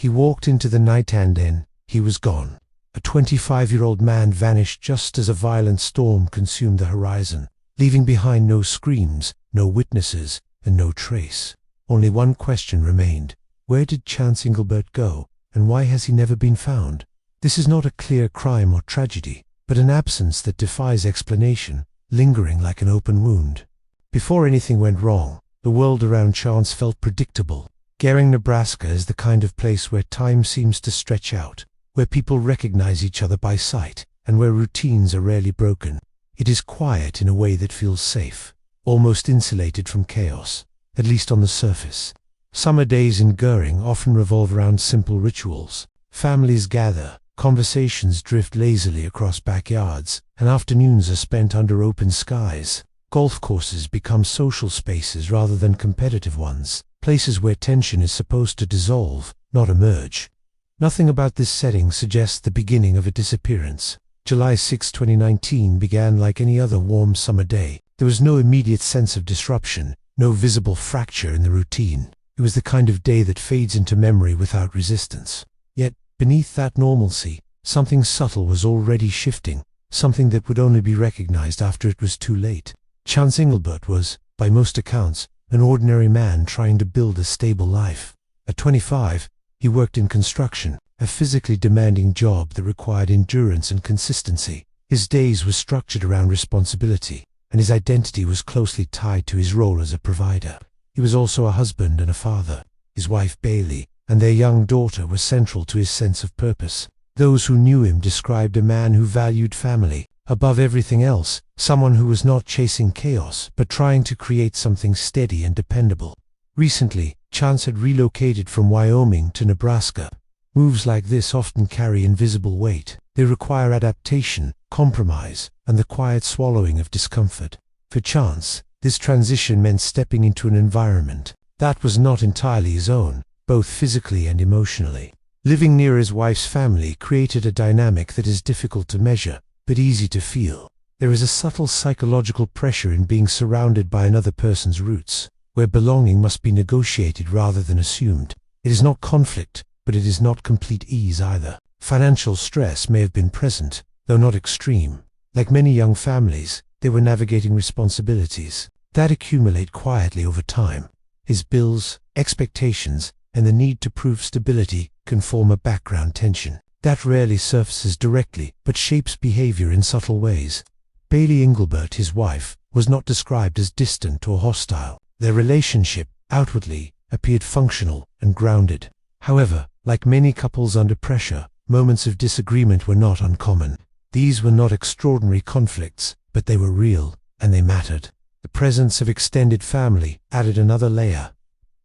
He walked into the night and then he was gone. A 25-year-old man vanished just as a violent storm consumed the horizon, leaving behind no screams, no witnesses, and no trace. Only one question remained. Where did Chance Englebert go, and why has he never been found? This is not a clear crime or tragedy, but an absence that defies explanation, lingering like an open wound. Before anything went wrong, the world around Chance felt predictable. Gering, Nebraska is the kind of place where time seems to stretch out, where people recognize each other by sight, and where routines are rarely broken. It is quiet in a way that feels safe, almost insulated from chaos, at least on the surface. Summer days in Gering often revolve around simple rituals. Families gather, conversations drift lazily across backyards, and afternoons are spent under open skies. Golf courses become social spaces rather than competitive ones, places where tension is supposed to dissolve, not emerge. Nothing about this setting suggests the beginning of a disappearance. July 6, 2019 began like any other warm summer day. There was no immediate sense of disruption, no visible fracture in the routine. It was the kind of day that fades into memory without resistance. Yet, beneath that normalcy, something subtle was already shifting, something that would only be recognized after it was too late. Chance Englebert was, by most accounts, an ordinary man trying to build a stable life. At 25, he worked in construction, a physically demanding job that required endurance and consistency. His days were structured around responsibility, and his identity was closely tied to his role as a provider. He was also a husband and a father. His wife Bailey and their young daughter were central to his sense of purpose. Those who knew him described a man who valued family above everything else, someone who was not chasing chaos but trying to create something steady and dependable. Recently, Chance had relocated from Wyoming to Nebraska. Moves like this often carry invisible weight. They require adaptation, compromise, and the quiet swallowing of discomfort. For Chance, this transition meant stepping into an environment that was not entirely his own, both physically and emotionally. Living near his wife's family created a dynamic that is difficult to measure, but easy to feel. There is a subtle psychological pressure in being surrounded by another person's roots, where belonging must be negotiated rather than assumed. It is not conflict, but it is not complete ease either. Financial stress may have been present, though not extreme. Like many young families, they were navigating responsibilities that accumulate quietly over time. His bills, expectations, and the need to prove stability can form a background tension that rarely surfaces directly but shapes behavior in subtle ways. Bailey Englebert, his wife, was not described as distant or hostile. Their relationship, outwardly, appeared functional and grounded. However, like many couples under pressure, moments of disagreement were not uncommon. These were not extraordinary conflicts, but they were real, and they mattered. The presence of extended family added another layer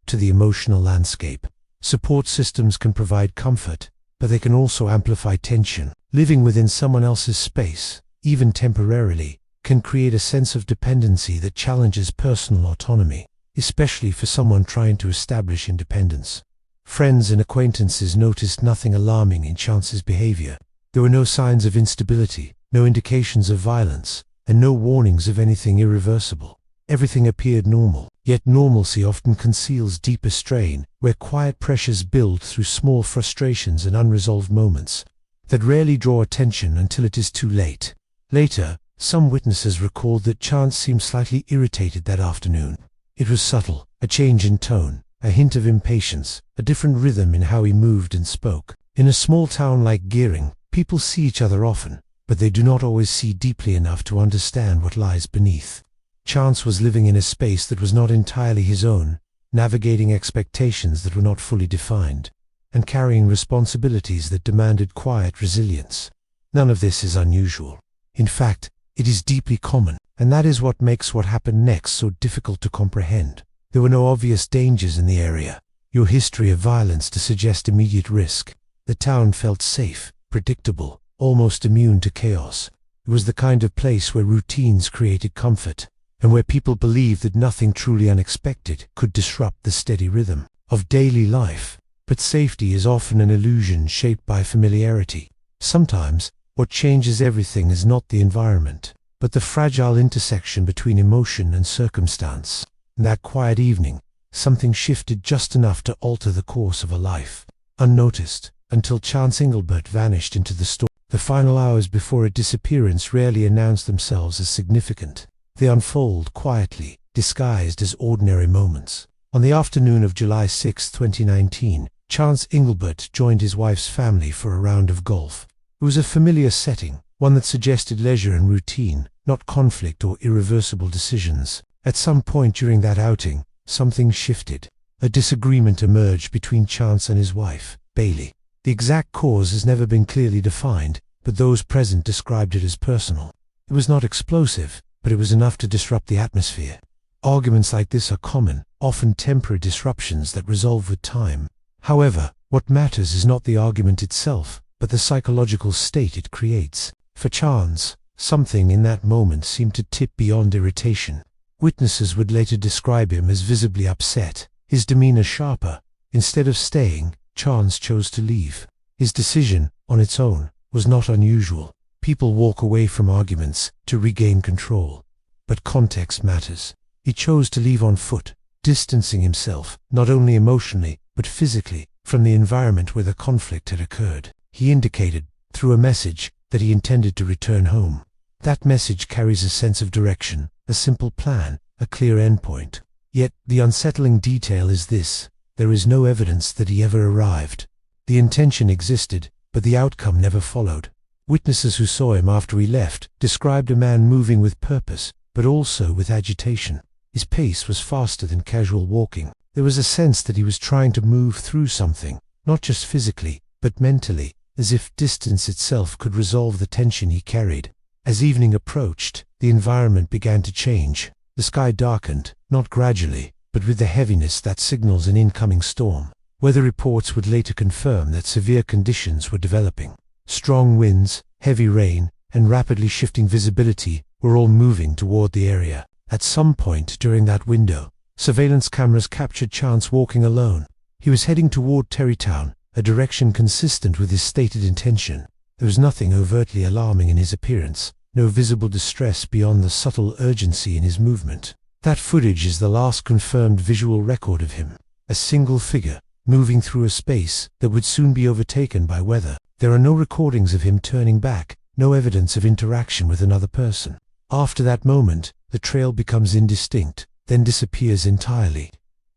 to the emotional landscape. Support systems can provide comfort, but they can also amplify tension. Living within someone else's space, even temporarily, can create a sense of dependency that challenges personal autonomy, especially for someone trying to establish independence. Friends and acquaintances noticed nothing alarming in Chance's behavior. There were no signs of instability, no indications of violence, and no warnings of anything irreversible. Everything appeared normal, yet normalcy often conceals deeper strain, where quiet pressures build through small frustrations and unresolved moments that rarely draw attention until it is too late. Later, some witnesses recalled that Chance seemed slightly irritated that afternoon. It was subtle, a change in tone, a hint of impatience, a different rhythm in how he moved and spoke. In a small town like Gering, people see each other often, but they do not always see deeply enough to understand what lies beneath. Chance was living in a space that was not entirely his own, navigating expectations that were not fully defined, and carrying responsibilities that demanded quiet resilience. None of this is unusual. In fact, it is deeply common, and that is what makes what happened next so difficult to comprehend. There were no obvious dangers in the area, no history of violence to suggest immediate risk. The town felt safe, predictable, almost immune to chaos. It was the kind of place where routines created comfort, and where people believed that nothing truly unexpected could disrupt the steady rhythm of daily life. But safety is often an illusion shaped by familiarity. Sometimes, what changes everything is not the environment, but the fragile intersection between emotion and circumstance. In that quiet evening, something shifted just enough to alter the course of a life. unnoticed, until Chance Englebert vanished into the storm. The final hours before a disappearance rarely announce themselves as significant. They unfold quietly, disguised as ordinary moments. On the afternoon of July 6, 2019, Chance Englebert joined his wife's family for a round of golf. It was a familiar setting, one that suggested leisure and routine, not conflict or irreversible decisions. At some point during that outing, something shifted. A disagreement emerged between Chance and his wife, Bailey. The exact cause has never been clearly defined, but those present described it as personal. It was not explosive, but it was enough to disrupt the atmosphere. Arguments like this are common, often temporary disruptions that resolve with time. However, what matters is not the argument itself, but the psychological state it creates. For Chance, something in that moment seemed to tip beyond irritation. Witnesses would later describe him as visibly upset, his demeanor sharper. Instead of staying, Chance chose to leave. His decision, on its own, was not unusual. People walk away from arguments to regain control. But context matters. He chose to leave on foot, distancing himself, not only emotionally, but physically, from the environment where the conflict had occurred. He indicated, through a message, that he intended to return home. That message carries a sense of direction, a simple plan, a clear endpoint. Yet, the unsettling detail is this: there is no evidence that he ever arrived. The intention existed, but the outcome never followed. Witnesses who saw him after he left described a man moving with purpose, but also with agitation. His pace was faster than casual walking. There was a sense that he was trying to move through something, not just physically, but mentally, as if distance itself could resolve the tension he carried. As evening approached, the environment began to change. The sky darkened, not gradually, but with the heaviness that signals an incoming storm. Weather reports would later confirm that severe conditions were developing. Strong winds, heavy rain, and rapidly shifting visibility were all moving toward the area. At some point during that window, surveillance cameras captured Chance walking alone. He was heading toward Terrytown, a direction consistent with his stated intention. There was nothing overtly alarming in his appearance, no visible distress beyond the subtle urgency in his movement. That footage is the last confirmed visual record of him, a single figure, moving through a space that would soon be overtaken by weather. There are no recordings of him turning back, no evidence of interaction with another person. After that moment, the trail becomes indistinct, then disappears entirely.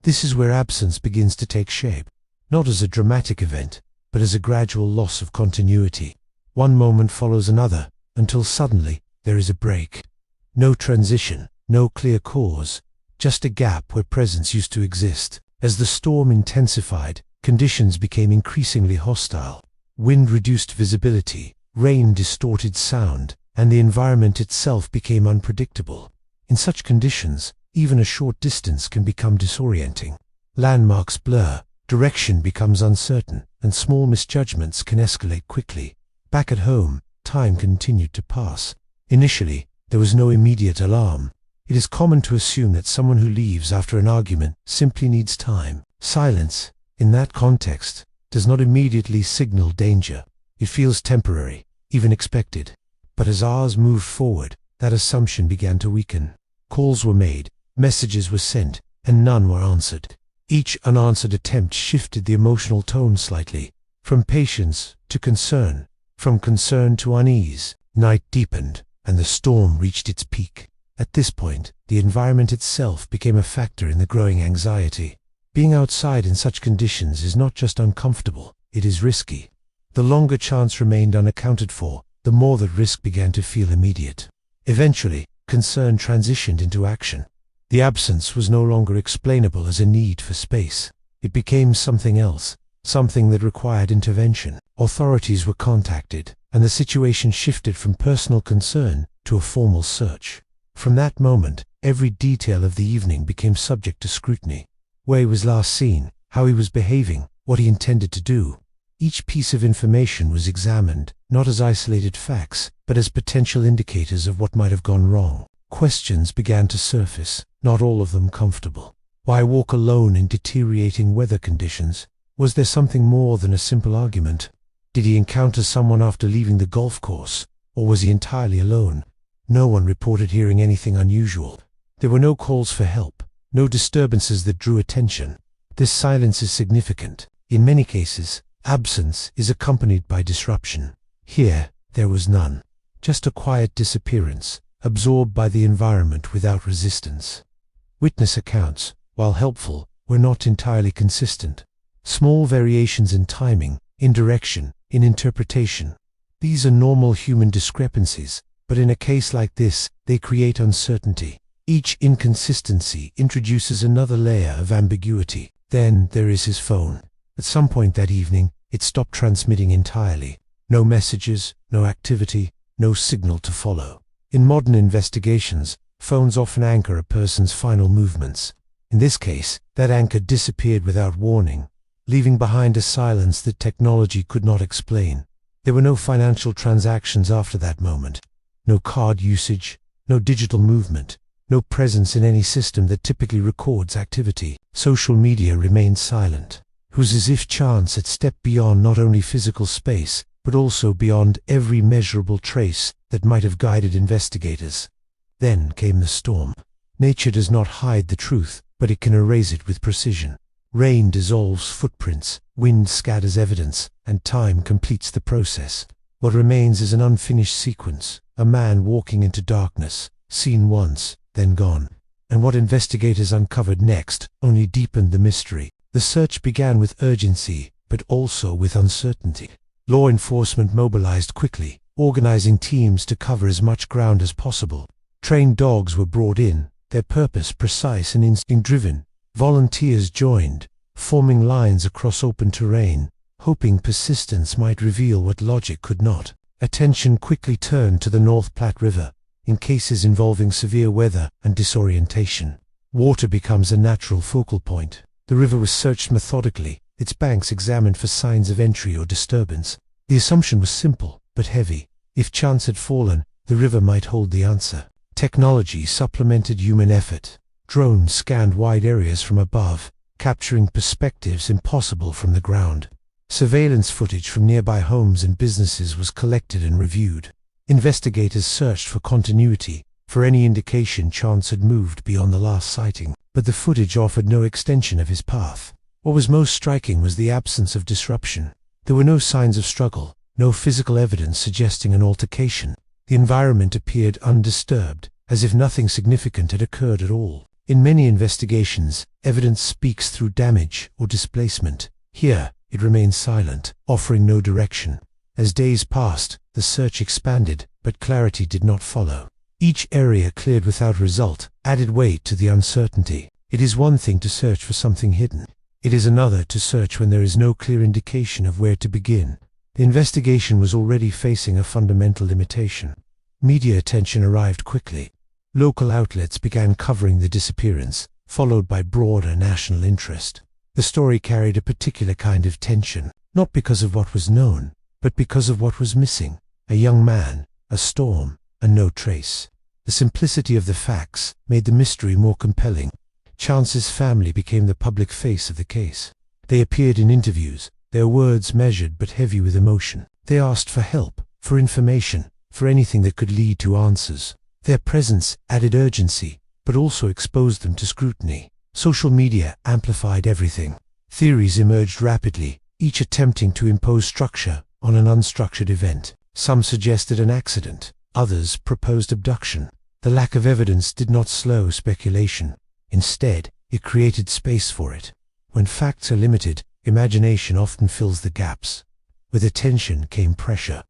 This is where absence begins to take shape, not as a dramatic event, but as a gradual loss of continuity. One moment follows another, until suddenly, there is a break. No transition, no clear cause, just a gap where presence used to exist. As the storm intensified, conditions became increasingly hostile. Wind reduced visibility, rain distorted sound, and the environment itself became unpredictable. In such conditions, even a short distance can become disorienting. Landmarks blur, direction becomes uncertain, and small misjudgments can escalate quickly. Back at home, time continued to pass. Initially, there was no immediate alarm. It is common to assume that someone who leaves after an argument simply needs time. Silence, in that context, does not immediately signal danger. It feels temporary, even expected. But as hours moved forward, that assumption began to weaken. Calls were made, messages were sent, and none were answered. Each unanswered attempt shifted the emotional tone slightly, from patience to concern, from concern to unease. Night deepened, and the storm reached its peak. At this point, the environment itself became a factor in the growing anxiety. Being outside in such conditions is not just uncomfortable, it is risky. The longer Chance remained unaccounted for, the more that risk began to feel immediate. Eventually, concern transitioned into action. The absence was no longer explainable as a need for space. It became something else, something that required intervention. Authorities were contacted, and the situation shifted from personal concern to a formal search. From that moment, every detail of the evening became subject to scrutiny. Where he was last seen, how he was behaving, what he intended to do. Each piece of information was examined, not as isolated facts, but as potential indicators of what might have gone wrong. Questions began to surface, not all of them comfortable. Why walk alone in deteriorating weather conditions? Was there something more than a simple argument? Did he encounter someone after leaving the golf course, or was he entirely alone? No one reported hearing anything unusual. There were no calls for help, no disturbances that drew attention. This silence is significant. In many cases, Absence is accompanied by disruption. Here, there was none. Just a quiet disappearance, absorbed by the environment without resistance. Witness accounts, while helpful, were not entirely consistent. Small variations in timing, in direction, in interpretation. These are normal human discrepancies, but in a case like this, they create uncertainty. Each inconsistency introduces another layer of ambiguity. Then there is his phone. At some point that evening, it stopped transmitting entirely. No messages, no activity, no signal to follow. In modern investigations, phones often anchor a person's final movements. In this case, that anchor disappeared without warning, leaving behind a silence that technology could not explain. There were no financial transactions after that moment. No card usage, no digital movement, no presence in any system that typically records activity. Social media remained silent. It was as if chance had stepped beyond not only physical space, but also beyond every measurable trace that might have guided investigators. Then came the storm. Nature does not hide the truth, but it can erase it with precision. Rain dissolves footprints, wind scatters evidence, and time completes the process. What remains is an unfinished sequence, a man walking into darkness, seen once, then gone. And what investigators uncovered next only deepened the mystery. The search began with urgency, but also with uncertainty. Law enforcement mobilized quickly, organizing teams to cover as much ground as possible. Trained dogs were brought in, their purpose precise and instinct-driven. Volunteers joined, forming lines across open terrain, hoping persistence might reveal what logic could not. Attention quickly turned to the North Platte River, in cases involving severe weather and disorientation. Water becomes a natural focal point. The river was searched methodically, its banks examined for signs of entry or disturbance. The assumption was simple, but heavy. If chance had fallen, the river might hold the answer. Technology supplemented human effort. Drones scanned wide areas from above, capturing perspectives impossible from the ground. Surveillance footage from nearby homes and businesses was collected and reviewed. Investigators searched for continuity, for any indication chance had moved beyond the last sighting, but the footage offered no extension of his path. What was most striking was the absence of disruption. There were no signs of struggle, no physical evidence suggesting an altercation. The environment appeared undisturbed, as if nothing significant had occurred at all. In many investigations, evidence speaks through damage or displacement. Here, it remained silent, offering no direction. As days passed, the search expanded, but clarity did not follow. Each area cleared without result added weight to the uncertainty. It is one thing to search for something hidden. It is another to search when there is no clear indication of where to begin. The investigation was already facing a fundamental limitation. Media attention arrived quickly. Local outlets began covering the disappearance, followed by broader national interest. The story carried a particular kind of tension, not because of what was known, but because of what was missing. A young man, a storm, and no trace. The simplicity of the facts made the mystery more compelling. Chance's family became the public face of the case. They appeared in interviews, their words measured but heavy with emotion. They asked for help, for information, for anything that could lead to answers. Their presence added urgency, but also exposed them to scrutiny. Social media amplified everything. Theories emerged rapidly, each attempting to impose structure on an unstructured event. Some suggested an accident, others proposed abduction. The lack of evidence did not slow speculation. Instead, it created space for it. When facts are limited, imagination often fills the gaps. With attention came pressure,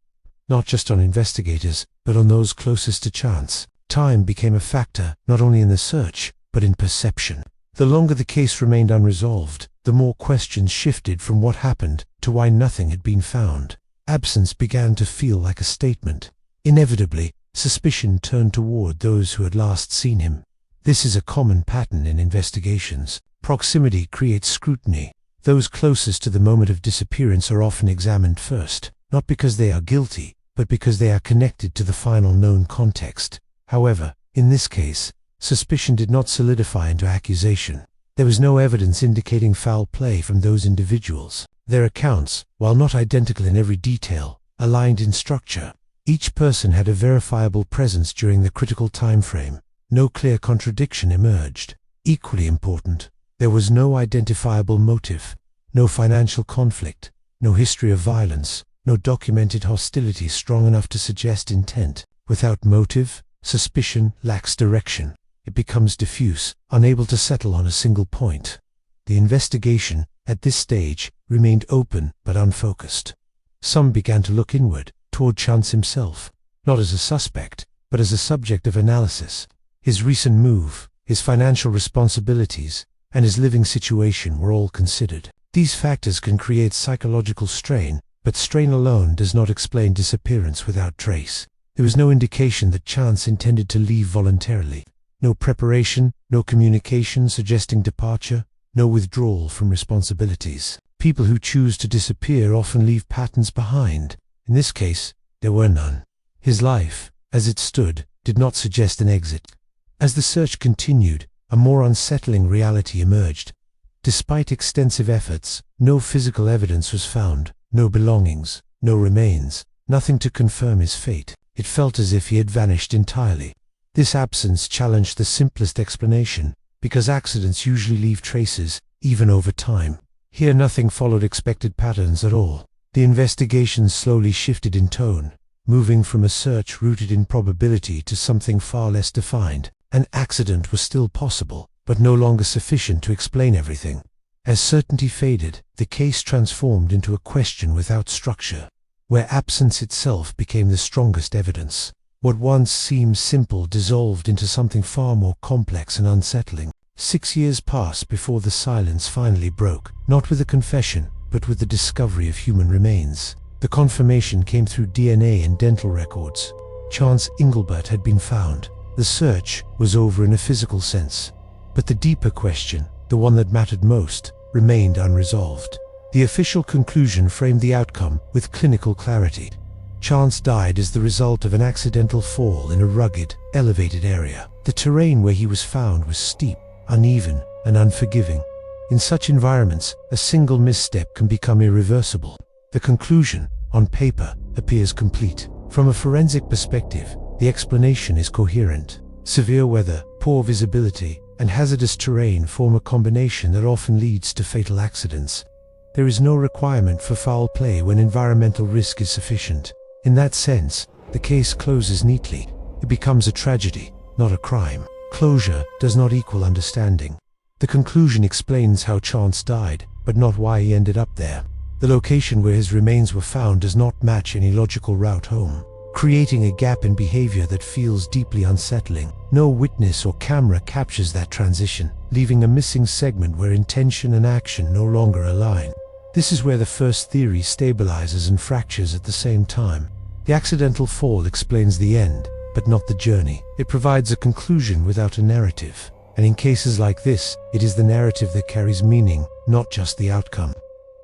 not just on investigators, but on those closest to chance. Time became a factor, not only in the search, but in perception. The longer the case remained unresolved, the more questions shifted from what happened to why nothing had been found. Absence began to feel like a statement. Inevitably, suspicion turned toward those who had last seen him. This is a common pattern in investigations. Proximity creates scrutiny. Those closest to the moment of disappearance are often examined first, not because they are guilty, but because they are connected to the final known context. However, in this case, suspicion did not solidify into accusation. There was no evidence indicating foul play from those individuals. Their accounts, while not identical in every detail, aligned in structure. Each person had a verifiable presence during the critical time frame. No clear contradiction emerged. Equally important, there was no identifiable motive, no financial conflict, no history of violence, no documented hostility strong enough to suggest intent. Without motive, suspicion lacks direction. It becomes diffuse, unable to settle on a single point. The investigation, at this stage, remained open but unfocused. Some began to look inward, toward Chance himself, not as a suspect, but as a subject of analysis. His recent move, his financial responsibilities, and his living situation were all considered. These factors can create psychological strain, but strain alone does not explain disappearance without trace. There was no indication that Chance intended to leave voluntarily. No preparation, no communication suggesting departure, no withdrawal from responsibilities. People who choose to disappear often leave patterns behind. In this case, there were none. His life, as it stood, did not suggest an exit. As the search continued, a more unsettling reality emerged. Despite extensive efforts, no physical evidence was found, no belongings, no remains, nothing to confirm his fate. It felt as if he had vanished entirely. This absence challenged the simplest explanation, because accidents usually leave traces, even over time. Here nothing followed expected patterns at all. The investigation slowly shifted in tone, moving from a search rooted in probability to something far less defined. An accident was still possible, but no longer sufficient to explain everything. As certainty faded, the case transformed into a question without structure, where absence itself became the strongest evidence. What once seemed simple dissolved into something far more complex and unsettling. 6 years passed before the silence finally broke, not with a confession, but with the discovery of human remains. The confirmation came through DNA and dental records. Chance Englebert had been found. The search was over in a physical sense. But the deeper question, the one that mattered most, remained unresolved. The official conclusion framed the outcome with clinical clarity. Chance died as the result of an accidental fall in a rugged, elevated area. The terrain where he was found was steep, uneven, and unforgiving. In such environments, a single misstep can become irreversible. The conclusion, on paper, appears complete. From a forensic perspective, the explanation is coherent. Severe weather, poor visibility, and hazardous terrain form a combination that often leads to fatal accidents. There is no requirement for foul play when environmental risk is sufficient. In that sense, the case closes neatly. It becomes a tragedy, not a crime. Closure does not equal understanding. The conclusion explains how Chance died, but not why he ended up there. The location where his remains were found does not match any logical route home, creating a gap in behavior that feels deeply unsettling. No witness or camera captures that transition, leaving a missing segment where intention and action no longer align. This is where the first theory stabilizes and fractures at the same time. The accidental fall explains the end, but not the journey. It provides a conclusion without a narrative. And in cases like this, it is the narrative that carries meaning, not just the outcome.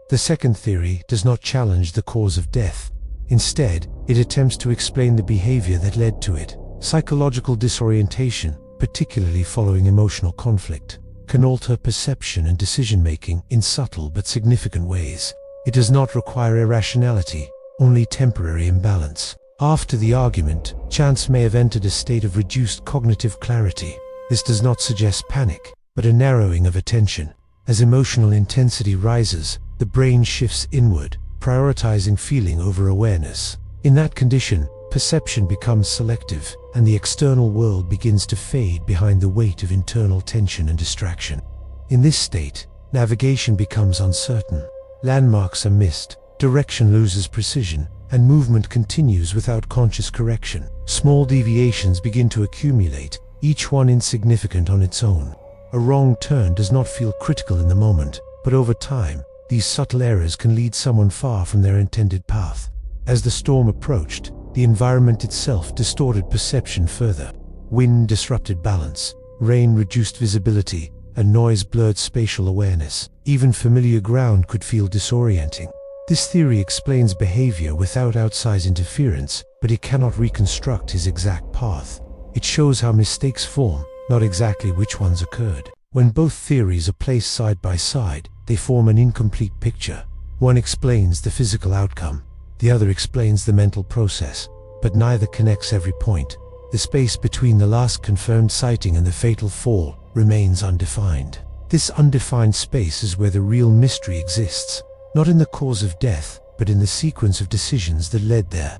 The second theory does not challenge the cause of death. Instead, it attempts to explain the behavior that led to it. Psychological disorientation, particularly following emotional conflict, can alter perception and decision-making in subtle but significant ways. It does not require irrationality, only temporary imbalance. After the argument, Chance may have entered a state of reduced cognitive clarity. This does not suggest panic, but a narrowing of attention. As emotional intensity rises, the brain shifts inward, prioritizing feeling over awareness. In that condition, perception becomes selective, and the external world begins to fade behind the weight of internal tension and distraction. In this state, navigation becomes uncertain. Landmarks are missed, direction loses precision, and movement continues without conscious correction. Small deviations begin to accumulate, each one insignificant on its own. A wrong turn does not feel critical in the moment, but over time, these subtle errors can lead someone far from their intended path. As the storm approached, the environment itself distorted perception further. Wind disrupted balance, rain reduced visibility, and noise blurred spatial awareness. Even familiar ground could feel disorienting. This theory explains behavior without outsized interference, but it cannot reconstruct his exact path. It shows how mistakes form, not exactly which ones occurred. When both theories are placed side by side, they form an incomplete picture. One explains the physical outcome, the other explains the mental process, but neither connects every point. The space between the last confirmed sighting and the fatal fall remains undefined. This undefined space is where the real mystery exists, not in the cause of death, but in the sequence of decisions that led there.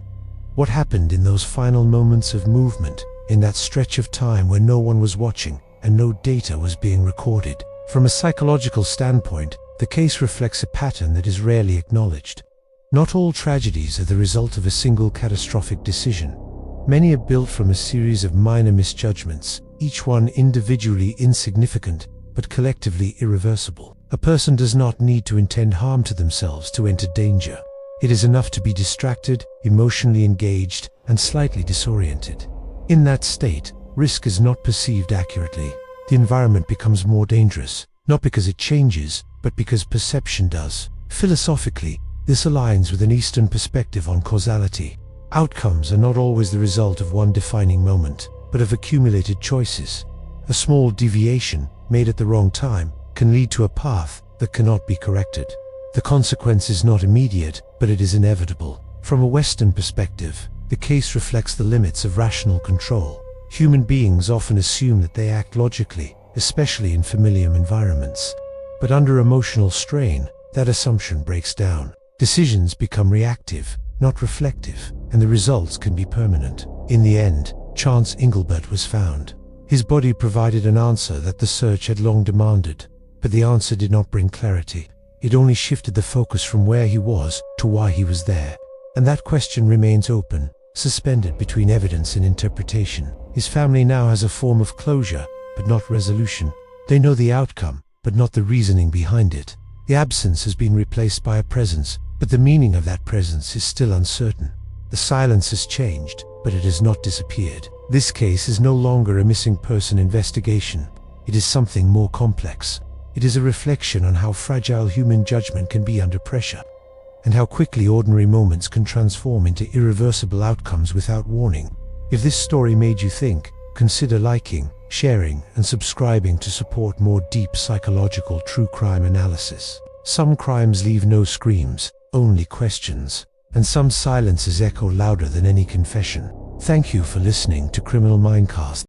What happened in those final moments of movement, in that stretch of time where no one was watching and no data was being recorded? From a psychological standpoint, the case reflects a pattern that is rarely acknowledged. Not all tragedies are the result of a single catastrophic decision. Many are built from a series of minor misjudgments, each one individually insignificant, but collectively irreversible. A person does not need to intend harm to themselves to enter danger. It is enough to be distracted, emotionally engaged, and slightly disoriented. In that state, risk is not perceived accurately. The environment becomes more dangerous, not because it changes, but because perception does. Philosophically, this aligns with an Eastern perspective on causality. Outcomes are not always the result of one defining moment, but of accumulated choices. A small deviation, made at the wrong time, can lead to a path that cannot be corrected. The consequence is not immediate, but it is inevitable. From a Western perspective, the case reflects the limits of rational control. Human beings often assume that they act logically, especially in familiar environments. But under emotional strain, that assumption breaks down. Decisions become reactive, not reflective, and the results can be permanent. In the end, Chance Englebert was found. His body provided an answer that the search had long demanded, but the answer did not bring clarity. It only shifted the focus from where he was to why he was there. And that question remains open, suspended between evidence and interpretation. His family now has a form of closure, but not resolution. They know the outcome, but not the reasoning behind it. The absence has been replaced by a presence, but the meaning of that presence is still uncertain. The silence has changed, but it has not disappeared. This case is no longer a missing person investigation. It is something more complex. It is a reflection on how fragile human judgment can be under pressure, and how quickly ordinary moments can transform into irreversible outcomes without warning. If this story made you think, consider liking, sharing, and subscribing to support more deep psychological true crime analysis. Some crimes leave no screams, only questions, and some silences echo louder than any confession. Thank you for listening to Criminal Mindcast.